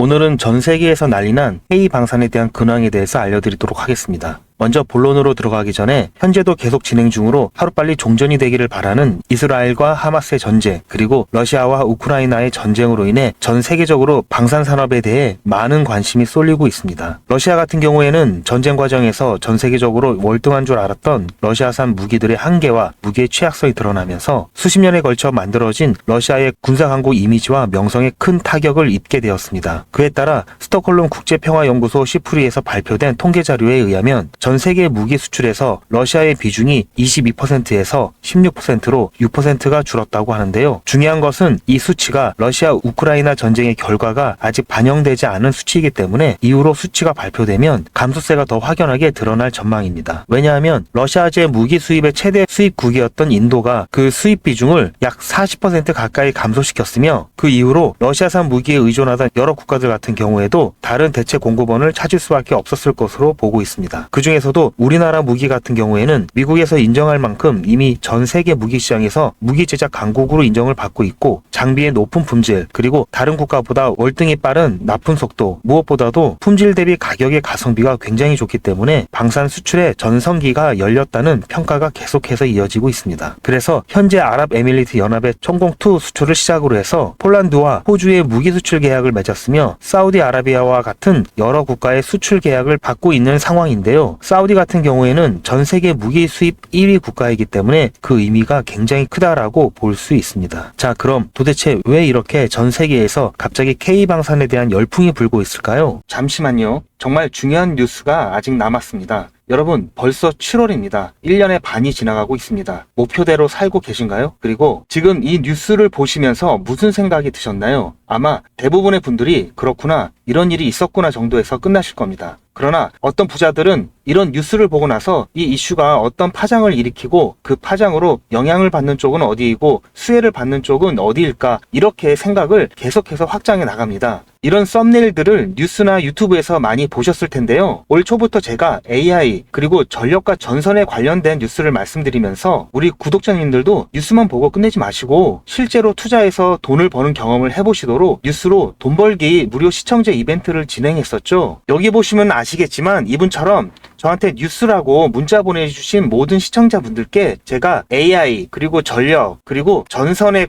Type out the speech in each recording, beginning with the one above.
오늘은 전 세계에서 난리난 K 방산에 대한 근황에 대해서 알려드리도록 하겠습니다. 먼저 본론으로 들어가기 전에 현재도 계속 진행 중으로 하루빨리 종전이 되기를 바라는 이스라엘과 하마스의 전쟁, 그리고 러시아와 우크라이나의 전쟁으로 인해 전 세계적으로 방산 산업에 대해 많은 관심이 쏠리고 있습니다. 러시아 같은 경우에는 전쟁 과정에서 전 세계적으로 월등한 줄 알았던 러시아산 무기들의 한계와 무기의 취약성이 드러나면서 수십 년에 걸쳐 만들어진 러시아의 군사강국 이미지와 명성에 큰 타격을 입게 되었습니다. 그에 따라 스톡홀름 국제평화연구소 시프리에서 발표된 통계 자료에 의하면 전 세계 무기 수출에서 러시아의 비중이 22%에서 16%로 6%가 줄었다고 하는데요. 중요한 것은 이 수치가 러시아 우크라이나 전쟁의 결과가 아직 반영되지 않은 수치이기 때문에 이후로 수치가 발표되면 감소세가 더 확연하게 드러날 전망입니다. 왜냐하면 러시아제 무기 수입의 최대 수입국이었던 인도가 그 수입 비중을 약 40% 가까이 감소시켰으며 그 이후로 러시아산 무기에 의존하던 여러 국가들 같은 경우에도 다른 대체 공급원을 찾을 수밖에 없었을 것으로 보고 있습니다. 그 중에서도 우리나라 무기 같은 경우에는 미국에서 인정할 만큼 이미 전 세계 무기 시장에서 무기 제작 강국으로 인정을 받고 있고 장비의 높은 품질 그리고 다른 국가보다 월등히 빠른 납품 속도 무엇보다도 품질 대비 가격의 가성비가 굉장히 좋기 때문에 방산 수출의 전성기가 열렸다는 평가가 계속해서 이어지고 있습니다. 그래서 현재 아랍에미리트 연합의 천공2 수출을 시작으로 해서 폴란드와 호주의 무기 수출 계약을 맺었으며 사우디아라비아와 같은 여러 국가의 수출 계약을 받고 있는 상황인데요. 사우디 같은 경우에는 전 세계 무기 수입 1위 국가이기 때문에 그 의미가 굉장히 크다라고 볼 수 있습니다. 자, 그럼 도대체 왜 이렇게 전 세계에서 갑자기 K방산에 대한 열풍이 불고 있을까요? 잠시만요. 정말 중요한 뉴스가 아직 남았습니다. 여러분, 벌써 7월입니다. 1년의 반이 지나가고 있습니다. 목표대로 살고 계신가요? 그리고 지금 이 뉴스를 보시면서 무슨 생각이 드셨나요? 아마 대부분의 분들이 그렇구나, 이런 일이 있었구나 정도에서 끝나실 겁니다. 그러나 어떤 부자들은 이런 뉴스를 보고 나서 이 이슈가 어떤 파장을 일으키고 그 파장으로 영향을 받는 쪽은 어디이고 수혜를 받는 쪽은 어디일까, 이렇게 생각을 계속해서 확장해 나갑니다. 이런 썸네일들을 뉴스나 유튜브에서 많이 보셨을 텐데요. 올 초부터 제가 AI 그리고 전력과 전선에 관련된 뉴스를 말씀드리면서 우리 구독자님들도 뉴스만 보고 끝내지 마시고 실제로 투자해서 돈을 버는 경험을 해보시도록 뉴스로 돈 벌기 무료 시청자 이벤트를 진행했었죠. 여기 보시면 아시겠지만 이분처럼 저한테 뉴스라고 문자 보내주신 모든 시청자분들께 제가 AI 그리고 전력 그리고 전선에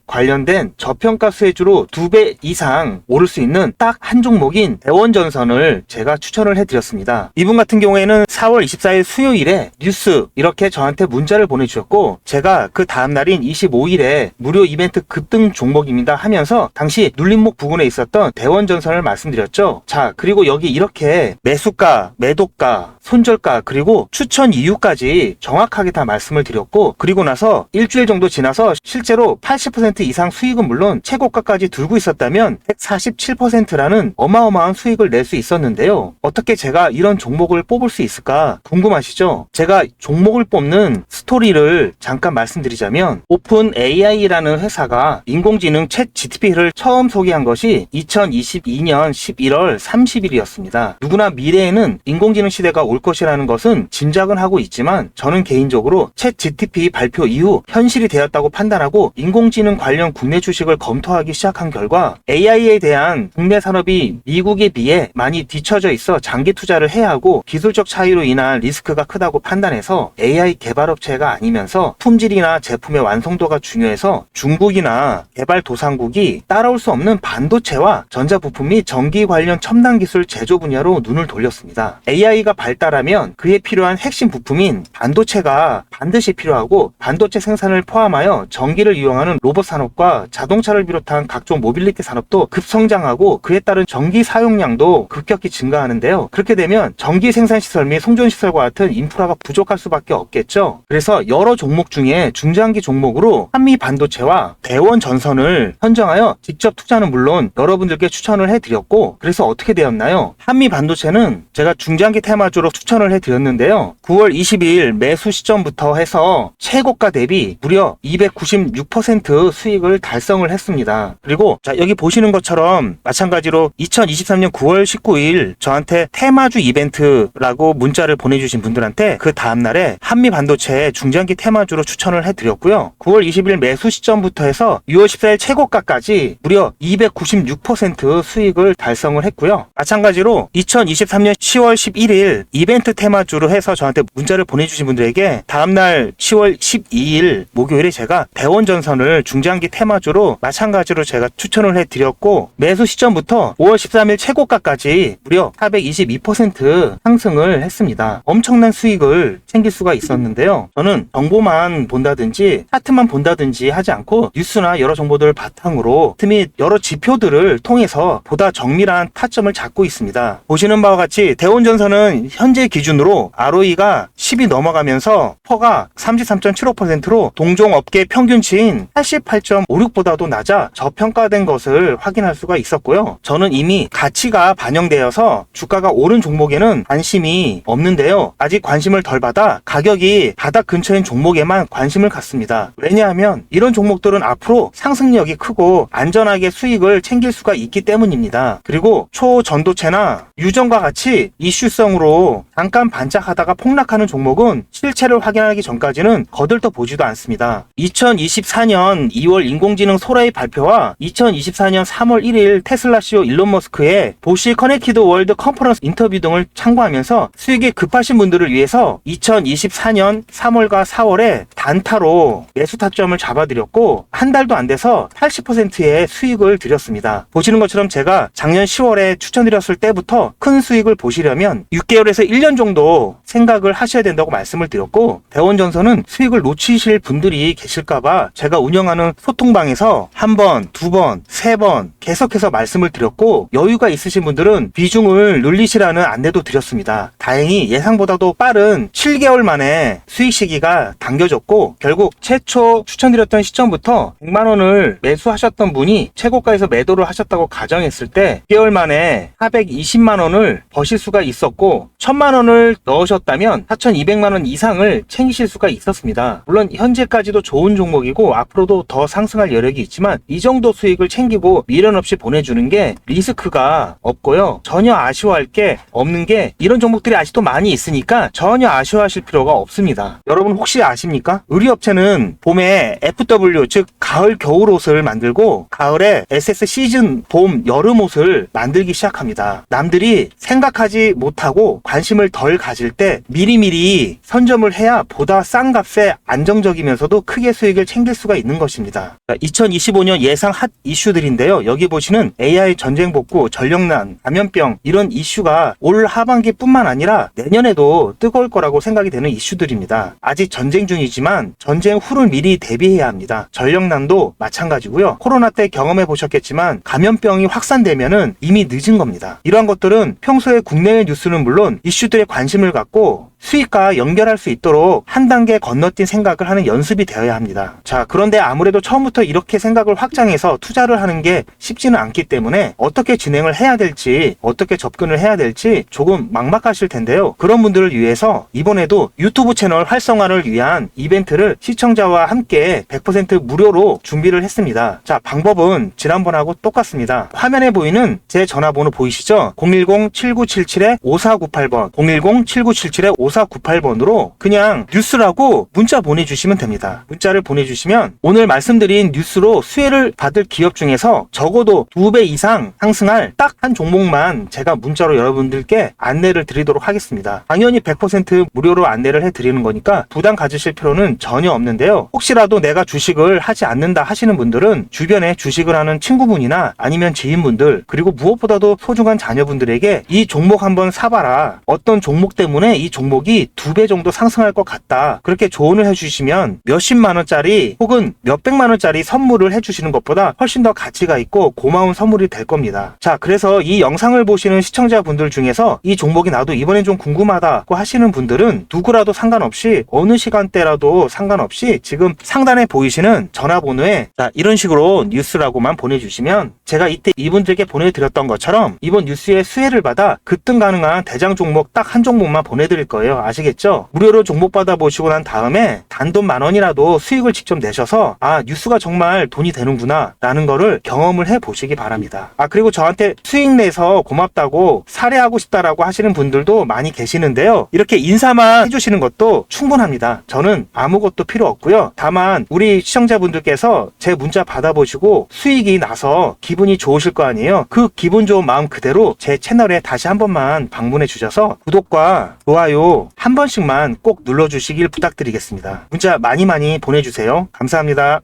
관련된 저평가 수혜주로 2배 이상 오를 수 있는 딱 한 종목인 대원전선을 제가 추천을 해드렸습니다. 이분 같은 경우에는 4월 24일 수요일에 뉴스 이렇게 저한테 문자를 보내주셨고 제가 그 다음날인 25일에 무료 이벤트 급등 종목입니다 하면서 당시 눌림목 부근에 있었던 대원전선을 말씀드렸죠. 자, 그리고 여기 이렇게 매수가, 매도가, 손절가 그리고 추천 이유까지 정확하게 다 말씀을 드렸고 그리고 나서 일주일 정도 지나서 실제로 80% 이상 수익은 물론 최고가까지 들고 있었다면 147%라는 어마어마한 수익을 낼 수 있었는데요. 어떻게 제가 이런 종목을 뽑을 수 있을까 궁금하시죠? 제가 종목을 뽑는 스토리를 잠깐 말씀드리자면 오픈 AI라는 회사가 인공지능 챗 GTP를 처음 소개한 것이 2022년 11월 30일이었습니다. 누구나 미래에는 인공지능 시대가 올 것이라는 것은 짐작은 하고 있지만 저는 개인적으로 챗 GTP 발표 이후 현실이 되었다고 판단하고 인공지능 관련 국내 주식을 검토하기 시작한 결과 AI에 대한 국내 산업이 미국에 비해 많이 뒤처져 있어 장기 투자를 해야 하고 기술적 차이로 인한 리스크가 크다고 판단해서 AI 개발업체가 아니면서 품질이나 제품의 완성도가 중요해서 중국이나 개발도상국이 따라올 수 없는 반도체와 전자부품 및 전기 관련 첨단 기술 제조 분야로 눈을 돌렸습니다. AI가 발달하면 그에 필요한 핵심 부품인 반도체가 반드시 필요하고 반도체 생산을 포함하여 전기를 이용하는 로봇 산업과 자동차를 비롯한 각종 모빌리티 산업도 급성장하고 그에 따른 전기 사용량도 급격히 증가하는데요. 그렇게 되면 전기 생산 시설 및 송전 시설과 같은 인프라가 부족할 수밖에 없겠죠. 그래서 여러 종목 중에 중장기 종목으로 한미 반도체와 대원 전선을 선정하여 직접 투자는 물론 여러분들께 추천을 해드렸고 그래서 어떻게 되었나요? 한미 반도체는 제가 중장기 테마 테마주로 추천을 해드렸는데요. 9월 22일 매수 시점부터 해서 최고가 대비 무려 296% 수익을 달성을 했습니다. 그리고 자, 여기 보시는 것처럼 마찬가지로 2023년 9월 19일 저한테 테마주 이벤트라고 문자를 보내주신 분들한테 그 다음날에 한미반도체 중장기 테마주로 추천을 해드렸고요. 9월 20일 매수 시점부터 해서 6월 14일 최고가까지 무려 296% 수익을 달성을 했고요. 마찬가지로 2023년 10월 11일 이벤트 테마주로 해서 저한테 문자를 보내주신 분들에게 다음날 10월 12일 목요일에 제가 대원전선을 중장기 테마주로 마찬가지로 제가 추천을 해드렸고 매수 시점부터 5월 13일 최고가까지 무려 422% 상승을 했습니다. 엄청난 수익을 챙길 수가 있었는데요. 저는 정보만 본다든지 차트만 본다든지 하지 않고 뉴스나 여러 정보들을 바탕으로 및 여러 지표들을 통해서 보다 정밀한 타점을 잡고 있습니다. 보시는 바와 같이 대원전선은 현재 기준으로 ROE가 10이 넘어가면서 퍼가 33.75%로 동종업계 평균치인 88.56보다도 낮아 저평가된 것을 확인할 수가 있었고요. 저는 이미 가치가 반영되어서 주가가 오른 종목에는 관심이 없는데요. 아직 관심을 덜 받아 가격이 바닥 근처인 종목에만 관심을 갖습니다. 왜냐하면 이런 종목들은 앞으로 상승력이 크고 안전하게 수익을 챙길 수가 있기 때문입니다. 그리고 초전도체나 유전과 같이 이슈성으로 잠깐 반짝하다가 폭락하는 종목은 실체를 확인하기 전까지는 거들떠 보지도 않습니다. 2024년 2월 인공지능 소라이 발표와 2024년 3월 1일 테슬라 CEO 일론 머스크의 보시 커넥티드 월드 컨퍼런스 인터뷰 등을 참고하면서 수익이 급하신 분들을 위해서 2024년 3월과 4월에 단타로 매수 타점을 잡아드렸고 한 달도 안 돼서 80%의 수익을 드렸습니다. 보시는 것처럼 제가 작년 10월에 추천드렸을 때부터 큰 수익을 보시려면 6개월에서 1년 정도 생각을 하셔야 된다고 말씀을 드렸고 대원전선은 수익을 놓치실 분들이 계실까봐 제가 운영하는 소통방에서 한 번, 두 번, 세 번 계속해서 말씀을 드렸고 여유가 있으신 분들은 비중을 늘리시라는 안내도 드렸습니다. 다행히 예상보다도 빠른 7개월 만에 수익 시기가 당겨졌고 결국 최초 추천드렸던 시점부터 100만원을 매수하셨던 분이 최고가에서 매도를 하셨다고 가정했을 때 6개월 만에 420만원을 버실 수가 있었고 1000만원을 넣으셨다면 4200만원 이상을 챙기실 수가 있었습니다. 물론 현재까지도 좋은 종목이고 앞으로도 더 상승할 여력이 있지만 이 정도 수익을 챙기고 미련 없이 보내주는 게 리스크가 없고요. 전혀 아쉬워할 게 없는 게 이런 종목들이 아직도 많이 있으니까 전혀 아쉬워하실 필요가 없습니다. 여러분 혹시 아십니까? 의류업체는 봄에 FW 즉 가을 겨울 옷을 만들고 가을에 SS 시즌 봄 여름 옷을 만들기 시작합니다. 남들이 생각하지 못하고 관심을 덜 가질 때 미리미리 선점을 해야 보다 싼 값에 안정적이면서도 크게 수익을 챙길 수가 있는 것입니다. 2025년 예상 핫 이슈들인데요. 여기 보시는 AI 전쟁 복구, 전력난, 감염병 이런 이슈가 올 하반기뿐만 아니라 내년에도 뜨거울 거라고 생각이 되는 이슈들입니다. 아직 전쟁 중이지만 전쟁 후를 미리 대비해야 합니다. 전력난도 마찬가지고요. 코로나 때 경험해 보셨겠지만 감염병이 확산되면은 이미 늦은 겁니다. 이러한 것들은 평소에 국내외 뉴스는 물론 이슈들에 관심을 갖고 수익과 연결할 수 있도록 한 단계 건너뛴 생각을 하는 연습이 되어야 합니다. 자, 그런데 아무래도 처음부터 이렇게 생각을 확장해서 투자를 하는 게 쉽지는 않기 때문에 어떻게 진행을 해야 될지 어떻게 접근을 해야 될지 조금 막막하실 텐데요. 그런 분들을 위해서 이번에도 유튜브 채널 활성화를 위한 이벤트를 시청자와 함께 100% 무료로 준비를 했습니다. 자, 방법은 지난번하고 똑같습니다. 화면에 보이는 제 전화번호 보이시죠? 010-7977-5498번 010-7977-5498번으로 그냥 뉴스라고 문자 보내주시면 됩니다. 문자를 보내주시면 오늘 말씀드린 뉴스로 수혜를 받을 기업 중에서 적어도 2배 이상 상승할 딱 한 종목만 제가 문자로 여러분들께 안내를 드리도록 하겠습니다. 당연히 100% 무료로 안내를 해드리는 거니까 부담 가지실 필요는 전혀 없는데요. 혹시라도 내가 주식을 하지 않는다 하시는 분들은 주변에 주식을 하는 친구분이나 아니면 지인분들 그리고 무엇보다도 소중한 자녀분들에게 이 종목 한번 사봐라. 어떤 종목 때문에 이 종목 종목이 2배 정도 상승할 것 같다, 그렇게 조언을 해주시면 몇십만원짜리 혹은 몇백만원짜리 선물을 해주시는 것보다 훨씬 더 가치가 있고 고마운 선물이 될 겁니다. 자, 그래서 이 영상을 보시는 시청자분들 중에서 이 종목이 나도 이번엔 좀 궁금하다고 하시는 분들은 누구라도 상관없이, 어느 시간대라도 상관없이 지금 상단에 보이시는 전화번호에 이런 식으로 뉴스라고만 보내주시면 제가 이때 이분들께 보내드렸던 것처럼 이번 뉴스의 수혜를 받아 급등 가능한 대장 종목 딱 한 종목만 보내드릴 거예요. 아시겠죠? 무료로 종목 받아보시고 난 다음에 단돈 10,000원이라도 수익을 직접 내셔서 아, 뉴스가 정말 돈이 되는구나 라는 거를 경험을 해보시기 바랍니다. 그리고 저한테 수익 내서 고맙다고 사례하고 싶다라고 하시는 분들도 많이 계시는데요. 이렇게 인사만 해주시는 것도 충분합니다. 저는 아무것도 필요 없고요. 다만 우리 시청자분들께서 제 문자 받아보시고 수익이 나서 기분이 좋으실 거 아니에요. 그 기분 좋은 마음 그대로 제 채널에 다시 한 번만 방문해 주셔서 구독과 좋아요 한 번씩만 꼭 눌러주시길 부탁드리겠습니다. 문자 많이 보내주세요. 감사합니다.